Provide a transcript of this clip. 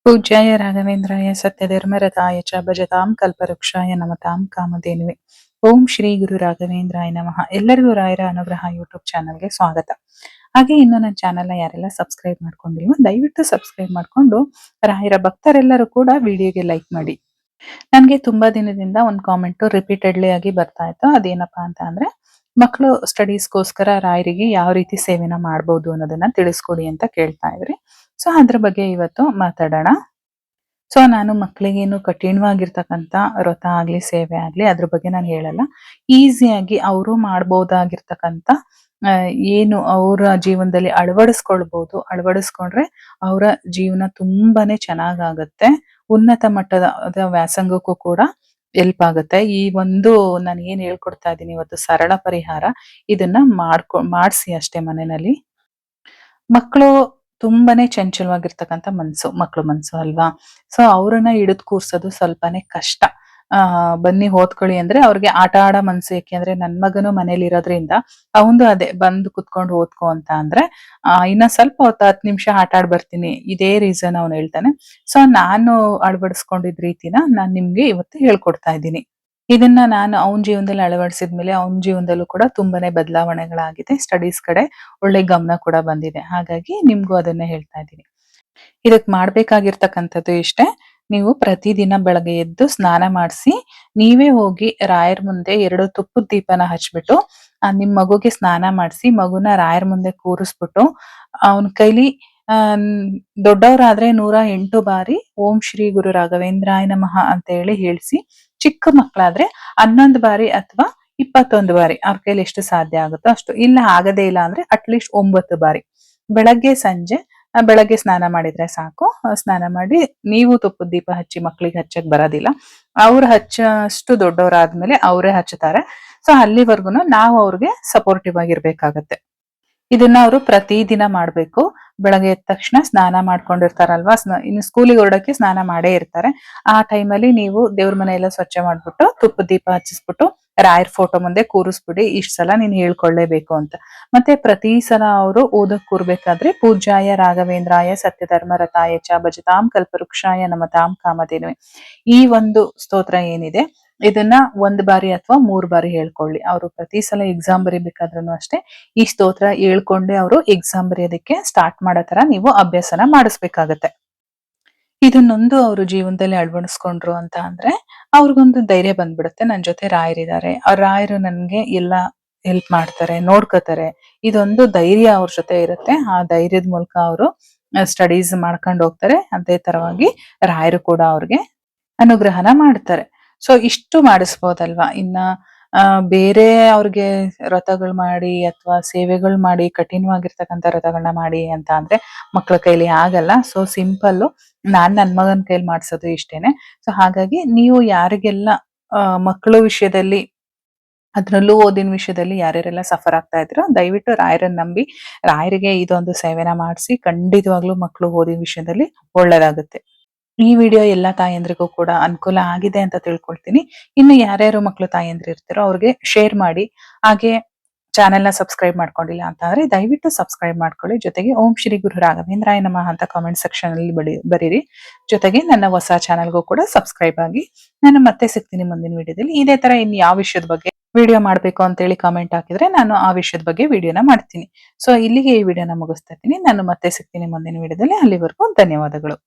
ಪೂಜ್ಯಾಯ ರಾಘವೇಂದ್ರಾಯ ಸತ್ಯಧರ್ಮರತಾಯ ಚ ಭಜತಾಂ ಕಲ್ಪವೃಕ್ಷಾಯ ನಮತಾಂ ಕಾಮಧೇನುವೆ. ಓಂ ಶ್ರೀ ಗುರು ರಾಘವೇಂದ್ರಾಯ ನಮಃ. ಎಲ್ಲರಿಗೂ ರಾಯರ ಅನುಗ್ರಹ ಯೂಟ್ಯೂಬ್ ಚಾನಲ್ಗೆ ಸ್ವಾಗತ. ಹಾಗೆ ಇನ್ನು ನನ್ನ ಚಾನೆಲ್ನ ಯಾರೆಲ್ಲ ಸಬ್ಸ್ಕ್ರೈಬ್ ಮಾಡ್ಕೊಂಡಿಲ್ವೋ ದಯವಿಟ್ಟು ಸಬ್ಸ್ಕ್ರೈಬ್ ಮಾಡ್ಕೊಂಡು ರಾಯರ ಭಕ್ತರೆಲ್ಲರೂ ಕೂಡ ವಿಡಿಯೋಗೆ ಲೈಕ್ ಮಾಡಿ. ನನಗೆ ತುಂಬಾ ದಿನದಿಂದ ಒಂದು ಕಾಮೆಂಟ್ ರಿಪೀಟೆಡ್ಲಿ ಆಗಿ ಬರ್ತಾ ಇತ್ತು. ಅದೇನಪ್ಪಾ ಅಂತ ಅಂದ್ರೆ, ಮಕ್ಕಳು ಸ್ಟಡೀಸ್ಗೋಸ್ಕರ ರಾಯರಿಗೆ ಯಾವ ರೀತಿ ಸೇವೆನ ಮಾಡ್ಬೋದು ಅನ್ನೋದನ್ನ ತಿಳಿಸ್ಕೊಡಿ ಅಂತ ಕೇಳ್ತಾ ಇದ್ರಿ. ಸೊ ಅದ್ರ ಬಗ್ಗೆ ಇವತ್ತು ಮಾತಾಡೋಣ. ಸೊ ನಾನು ಮಕ್ಕಳಿಗೇನು ಕಠಿಣವಾಗಿರ್ತಕ್ಕಂಥ ವ್ರತ ಆಗ್ಲಿ ಸೇವೆ ಆಗ್ಲಿ ಅದ್ರ ಬಗ್ಗೆ ನಾನು ಹೇಳಲ್ಲ. ಈಸಿಯಾಗಿ ಅವರು ಮಾಡ್ಬೋದಾಗಿರ್ತಕ್ಕಂಥ ಏನು ಅವರ ಜೀವನದಲ್ಲಿ ಅಳವಡಿಸ್ಕೊಂಡ್ರೆ ಅವರ ಜೀವನ ತುಂಬಾನೇ ಚೆನ್ನಾಗಾಗತ್ತೆ. ಉನ್ನತ ಮಟ್ಟದ ವ್ಯಾಸಂಗಕ್ಕೂ ಕೂಡ ಹೆಲ್ಪ್ ಆಗುತ್ತೆ. ಈ ಒಂದು ನಾನು ಏನ್ ಹೇಳ್ಕೊಡ್ತಾ ಇದ್ದೀನಿ ಇವತ್ತು ಸರಳ ಪರಿಹಾರ, ಇದನ್ನ ಮಾಡಿಸಿ ಅಷ್ಟೇ ಮನೆಯಲ್ಲಿ. ಮಕ್ಕಳು ತುಂಬಾನೇ ಚಂಚಲವಾಗಿರ್ತಕ್ಕಂಥ ಮಕ್ಕಳು ಮನ್ಸು ಅಲ್ವಾ. ಸೊ ಅವ್ರನ್ನ ಹಿಡಿದು ಕೂರ್ಸೋದು ಸ್ವಲ್ಪನೇ ಕಷ್ಟ. ಬನ್ನಿ ಓದ್ಕೊಳ್ಳಿ ಅಂದ್ರೆ ಅವ್ರಿಗೆ ಆಟ ಆಡೋ ಮನ್ಸು. ಯಾಕೆಂದ್ರೆ ನನ್ ಮಗನು ಮನೇಲಿ ಇರೋದ್ರಿಂದ ಅವಂದು ಅದೇ ಬಂದು ಕುತ್ಕೊಂಡು ಓದ್ಕೊ ಅಂತ ಅಂದ್ರೆ ಇನ್ನ ಸ್ವಲ್ಪ ಹೊತ್ತು 10 ನಿಮಿಷ ಆಟ ಆಡ್ ಬರ್ತೀನಿ, ಇದೇ ರೀಸನ್ ಅವ್ನು ಹೇಳ್ತಾನೆ. ಸೊ ನಾನು ಅಳವಡಿಸ್ಕೊಂಡಿದ್ ರೀತಿನ ನಾನ್ ನಿಮ್ಗೆ ಇವತ್ತು ಹೇಳ್ಕೊಡ್ತಾ ಇದ್ದೀನಿ. ಇದನ್ನ ನಾನು ಅವನ ಜೀವನದಲ್ಲಿ ಅಳವಡಿಸಿದ್ಮೇಲೆ ಅವನ ಜೀವನದಲ್ಲೂ ಕೂಡ ತುಂಬಾನೇ ಬದಲಾವಣೆಗಳಾಗಿದೆ. ಸ್ಟಡೀಸ್ ಕಡೆ ಒಳ್ಳೆ ಗಮನ ಕೂಡ ಬಂದಿದೆ. ಹಾಗಾಗಿ ನಿಮ್ಗೂ ಅದನ್ನೇ ಹೇಳ್ತಾ ಇದ್ದೀನಿ. ಇದಕ್ ಮಾಡ್ಬೇಕಾಗಿರ್ತಕ್ಕಂಥದ್ದು ಇಷ್ಟೇ. ನೀವು ಪ್ರತಿದಿನ ಬೆಳಗ್ಗೆ ಎದ್ದು ಸ್ನಾನ ಮಾಡಿಸಿ ನೀವೇ ಹೋಗಿ ರಾಯರ್ ಮುಂದೆ 2 ತುಪ್ಪದ ದೀಪನ ಹಚ್ಬಿಟ್ಟು ನಿಮ್ ಮಗುಗೆ ಸ್ನಾನ ಮಾಡಿಸಿ ಮಗುನ ರಾಯರ್ ಮುಂದೆ ಕೂರಿಸ್ಬಿಟ್ಟು ಅವನ ಕೈಲಿ ದೊಡ್ಡವರಾದ್ರೆ 108 ಬಾರಿ ಓಂ ಶ್ರೀ ಗುರು ರಾಘವೇಂದ್ರಾಯ ನಮಃ ಅಂತ ಹೇಳಿ ಹೇಳ್ಸಿ, ಚಿಕ್ಕ ಮಕ್ಕಳಾದ್ರೆ 11 ಬಾರಿ ಅಥವಾ 21 ಬಾರಿ ಅವ್ರ ಕೈಲಿ ಎಷ್ಟು ಸಾಧ್ಯ ಆಗುತ್ತೋ ಅಷ್ಟು. ಇಲ್ಲ ಆಗದೇ ಇಲ್ಲ ಅಂದ್ರೆ ಅಟ್ಲೀಸ್ಟ್ 9 ಬಾರಿ ಬೆಳಗ್ಗೆ ಸಂಜೆ. ಬೆಳಗ್ಗೆ ಸ್ನಾನ ಮಾಡಿದ್ರೆ ಸಾಕು. ಸ್ನಾನ ಮಾಡಿ ನೀವು ತುಪ್ಪದ ದೀಪ ಹಚ್ಚಿ, ಮಕ್ಳಿಗೆ ಹಚ್ಚಕ್ ಬರೋದಿಲ್ಲ, ಅವ್ರು ಹಚ್ಚಷ್ಟು ದೊಡ್ಡವರಾದ್ಮೇಲೆ ಅವರೇ ಹಚ್ಚುತ್ತಾರೆ. ಸೊ ಅಲ್ಲಿವರ್ಗುನು ನಾವು ಅವ್ರಿಗೆ ಸಪೋರ್ಟಿವ್ ಆಗಿರ್ಬೇಕಾಗತ್ತೆ. ಇದನ್ನ ಅವರು ಪ್ರತಿದಿನ ಮಾಡ್ಬೇಕು. ಬೆಳಗ್ಗೆ ಎದ್ದ ತಕ್ಷಣ ಸ್ನಾನ ಮಾಡ್ಕೊಂಡಿರ್ತಾರಲ್ವಾ, ಇನ್ನು ಸ್ಕೂಲಿಗೆ ಹೊರಡಕ್ಕೆ ಸ್ನಾನ ಮಾಡೇ ಇರ್ತಾರೆ. ಆ ಟೈಮಲ್ಲಿ ನೀವು ದೇವ್ರ ಮನೆ ಎಲ್ಲ ಸ್ವಚ್ಛ ಮಾಡ್ಬಿಟ್ಟು ತುಪ್ಪದ ದೀಪ ಹಚ್ಚಿಸ್ಬಿಟ್ಟು ರಾಯರ್ ಫೋಟೋ ಮುಂದೆ ಕೂರಿಸ್ಬಿಡಿ. ಇಷ್ಟ್ ಸಲ ನೀನ್ ಹೇಳ್ಕೊಳ್ಳೇಬೇಕು ಅಂತ. ಮತ್ತೆ ಪ್ರತಿ ಸಲ ಅವರು ಓದಕ್ ಕೂರ್ಬೇಕಾದ್ರೆ ಪೂಜ್ಯಾಯ ರಾಘವೇಂದ್ರಾಯ ಸತ್ಯಧರ್ಮ ರಥಾಯ ಚ ಭಜತಾಂ ಕಲ್ಪವೃಕ್ಷಾಯ ನಮತಾಂ ಕಾಮಧೇನುವೆ, ಈ ಒಂದು ಸ್ತೋತ್ರ ಏನಿದೆ ಇದನ್ನ 1 ಬಾರಿ ಅಥವಾ 3 ಬಾರಿ ಹೇಳ್ಕೊಳ್ಳಿ. ಅವರು ಪ್ರತಿ ಸಲ ಎಕ್ಸಾಮ್ ಬರೀಬೇಕಾದ್ರೂ ಅಷ್ಟೇ ಈ ಸ್ತೋತ್ರ ಹೇಳ್ಕೊಂಡೆ ಅವರು ಎಕ್ಸಾಮ್ ಬರೆಯೋದಕ್ಕೆ ಸ್ಟಾರ್ಟ್ ಮಾಡೋ ತರ ನೀವು ಅಭ್ಯಾಸನ ಮಾಡಿಸ್ಬೇಕಾಗತ್ತೆ. ಇದನ್ನೊಂದು ಅವರು ಜೀವನದಲ್ಲಿ ಅಳವಡಿಸ್ಕೊಂಡ್ರು ಅಂತ ಅಂದ್ರೆ ಅವ್ರಿಗೊಂದು ಧೈರ್ಯ ಬಂದ್ಬಿಡುತ್ತೆ. ನನ್ ಜೊತೆ ರಾಯರಿದ್ದಾರೆ, ಆ ರಾಯರು ನನ್ಗೆ ಎಲ್ಲ ಹೆಲ್ಪ್ ಮಾಡ್ತಾರೆ, ನೋಡ್ಕೋತಾರೆ. ಇದೊಂದು ಧೈರ್ಯ ಅವ್ರ ಜೊತೆ ಇರುತ್ತೆ. ಆ ಧೈರ್ಯದ ಮೂಲಕ ಅವರು ಸ್ಟಡೀಸ್ ಮಾಡ್ಕೊಂಡು ಹೋಗ್ತಾರೆ. ಅದೇ ತರವಾಗಿ ರಾಯರು ಕೂಡ ಅವ್ರಿಗೆ ಅನುಗ್ರಹನ ಮಾಡ್ತಾರೆ. ಸೊ ಇಷ್ಟು ಮಾಡಿಸ್ಬೋದಲ್ವಾ. ಇನ್ನ ಬೇರೆ ಅವ್ರಿಗೆ ವ್ರತಗಳು ಮಾಡಿ ಅಥವಾ ಸೇವೆಗಳು ಮಾಡಿ ಕಠಿಣವಾಗಿರ್ತಕ್ಕಂಥ ವ್ರತಗಳನ್ನ ಮಾಡಿ ಅಂತ ಅಂದ್ರೆ ಮಕ್ಳ ಕೈಲಿ ಆಗಲ್ಲ. ಸೊ ಸಿಂಪಲ್ ನನ್ ಮಗನ ಕೈಲಿ ಮಾಡ್ಸೋದು ಇಷ್ಟೇನೆ. ಸೊ ಹಾಗಾಗಿ ನೀವು ಯಾರಿಗೆಲ್ಲ ಮಕ್ಕಳು ವಿಷಯದಲ್ಲಿ ಅದ್ರಲ್ಲೂ ಓದಿನ ವಿಷಯದಲ್ಲಿ ಯಾರ್ಯಾರೆಲ್ಲ ಸಫರ್ ಆಗ್ತಾ ಇದ್ರು ದಯವಿಟ್ಟು ರಾಯರನ್ನ ನಂಬಿ ರಾಯರಿಗೆ ಇದೊಂದು ಸೇವೆನ ಮಾಡಿಸಿ. ಖಂಡಿತವಾಗ್ಲೂ ಮಕ್ಕಳು ಓದಿನ ವಿಷಯದಲ್ಲಿ ಒಳ್ಳೇದಾಗುತ್ತೆ. ಈ ವಿಡಿಯೋ ಎಲ್ಲಾ ತಾಯಂದ್ರಿಗೂ ಕೂಡ ಅನುಕೂಲ ಆಗಿದೆ ಅಂತ ತಿಳ್ಕೊಳ್ತೀನಿ. ಇನ್ನು ಯಾರ್ಯಾರು ಮಕ್ಕಳು ತಾಯಂದ್ರು ಇರ್ತಾರೋ ಅವ್ರಿಗೆ ಶೇರ್ ಮಾಡಿ. ಹಾಗೆ ಚಾನೆಲ್ನ ಸಬ್ಸ್ಕ್ರೈಬ್ ಮಾಡ್ಕೊಂಡಿಲ್ಲ ಅಂತ ಅಂದ್ರೆ ದಯವಿಟ್ಟು ಸಬ್ಸ್ಕ್ರೈಬ್ ಮಾಡ್ಕೊಳ್ಳಿ. ಜೊತೆಗೆ ಓಂ ಶ್ರೀ ಗುರು ರಾಘವೇಂದ್ರಾಯ ನಮಃ ಅಂತ ಕಾಮೆಂಟ್ ಸೆಕ್ಷನ್ ಅಲ್ಲಿ ಬರೀರಿ. ಜೊತೆಗೆ ನನ್ನ ಹೊಸ ಚಾನೆಲ್ಗೂ ಕೂಡ ಸಬ್ಸ್ಕ್ರೈಬ್ ಆಗಿ. ನಾನು ಮತ್ತೆ ಸಿಗ್ತೀನಿ ಮುಂದಿನ ವಿಡಿಯೋದಲ್ಲಿ. ಇದೇ ತರ ಇನ್ ಯಾವ ವಿಷಯದ ಬಗ್ಗೆ ವಿಡಿಯೋ ಮಾಡ್ಬೇಕು ಅಂತ ಹೇಳಿ ಕಾಮೆಂಟ್ ಹಾಕಿದ್ರೆ ನಾನು ಆ ವಿಷಯದ ಬಗ್ಗೆ ವಿಡಿಯೋನ ಮಾಡ್ತೀನಿ. ಸೊ ಇಲ್ಲಿಗೆ ಈ ವಿಡಿಯೋನ ಮುಗಿಸ್ತಾ ಇದ್ದೀನಿ. ನಾನು ಮತ್ತೆ ಸಿಗ್ತೀನಿ ಮುಂದಿನ ವಿಡಿಯೋದಲ್ಲಿ. ಅಲ್ಲಿವರೆಗೂ ಧನ್ಯವಾದಗಳು.